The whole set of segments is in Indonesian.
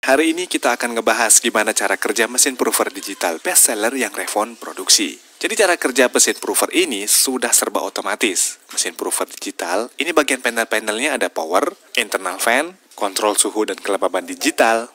Hari ini kita akan ngebahas gimana cara kerja mesin prover digital bestseller yang Revon produksi. Jadi cara kerja mesin prover ini sudah serba otomatis. Mesin prover digital, ini bagian panel-panelnya ada power, internal fan, kontrol suhu dan kelembaban digital.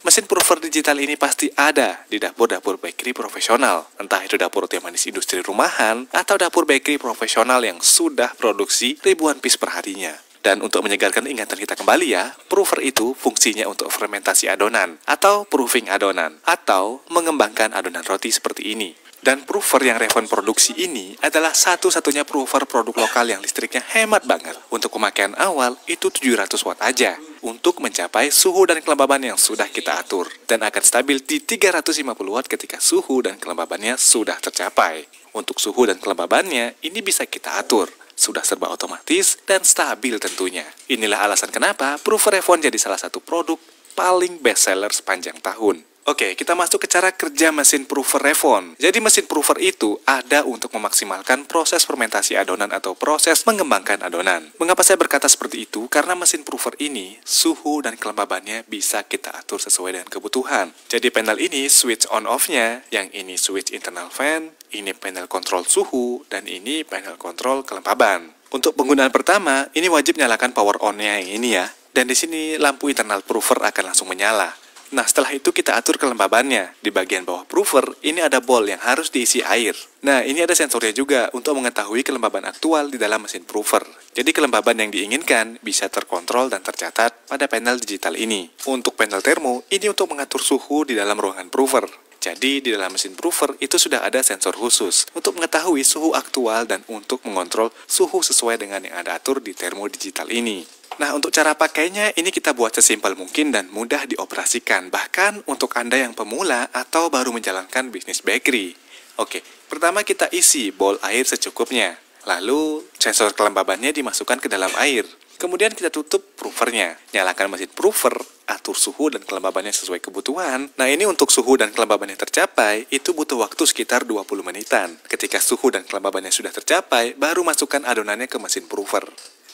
Mesin prover digital ini pasti ada di dapur-dapur bakery profesional. Entah itu dapur roti manis industri rumahan atau dapur bakery profesional yang sudah produksi ribuan piece perharinya. Dan untuk menyegarkan ingatan kita kembali ya, prover itu fungsinya untuk fermentasi adonan atau proofing adonan atau mengembangkan adonan roti seperti ini. Dan prover yang Revon produksi ini adalah satu-satunya prover produk lokal yang listriknya hemat banget. Untuk pemakaian awal itu 700 watt aja untuk mencapai suhu dan kelembaban yang sudah kita atur. Dan akan stabil di 350 watt ketika suhu dan kelembabannya sudah tercapai. Untuk suhu dan kelembabannya ini bisa kita atur. Sudah serba otomatis dan stabil tentunya. Inilah alasan kenapa prover Revon jadi salah satu produk paling best seller sepanjang tahun. Oke, kita masuk ke cara kerja mesin prover Revon. Jadi mesin prover itu ada untuk memaksimalkan proses fermentasi adonan atau proses mengembangkan adonan. Mengapa saya berkata seperti itu? Karena mesin prover ini, suhu dan kelembabannya bisa kita atur sesuai dengan kebutuhan. Jadi panel ini switch on off-nya, yang ini switch internal fan, ini panel kontrol suhu, dan ini panel kontrol kelembaban. Untuk penggunaan pertama, ini wajib nyalakan power on-nya yang ini ya. Dan di sini lampu internal prover akan langsung menyala. Nah, setelah itu kita atur kelembabannya. Di bagian bawah prover, ini ada bowl yang harus diisi air. Nah, ini ada sensornya juga untuk mengetahui kelembaban aktual di dalam mesin prover. Jadi kelembaban yang diinginkan bisa terkontrol dan tercatat pada panel digital ini. Untuk panel termo, ini untuk mengatur suhu di dalam ruangan prover. Jadi di dalam mesin prover itu sudah ada sensor khusus untuk mengetahui suhu aktual dan untuk mengontrol suhu sesuai dengan yang ada atur di termo digital ini. Nah, untuk cara pakainya ini kita buat sesimpel mungkin dan mudah dioperasikan, bahkan untuk Anda yang pemula atau baru menjalankan bisnis bakery. Oke, pertama kita isi bowl air secukupnya, lalu sensor kelembabannya dimasukkan ke dalam air. Kemudian kita tutup provernya, nyalakan mesin prover, atur suhu dan kelembabannya sesuai kebutuhan. Nah, ini untuk suhu dan kelembabannya tercapai, itu butuh waktu sekitar 20 menitan. Ketika suhu dan kelembabannya sudah tercapai, baru masukkan adonannya ke mesin prover.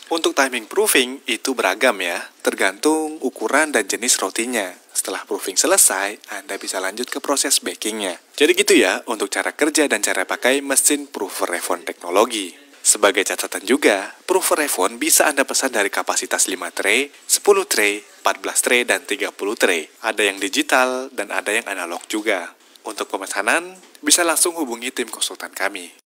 Untuk timing proofing itu beragam ya, tergantung ukuran dan jenis rotinya. Setelah proofing selesai, Anda bisa lanjut ke proses bakingnya. Jadi gitu ya untuk cara kerja dan cara pakai mesin prover Revon teknologi. Sebagai catatan juga, prover Revon bisa Anda pesan dari kapasitas 5 tray, 10 tray, 14 tray, dan 30 tray. Ada yang digital dan ada yang analog juga. Untuk pemesanan, bisa langsung hubungi tim konsultan kami.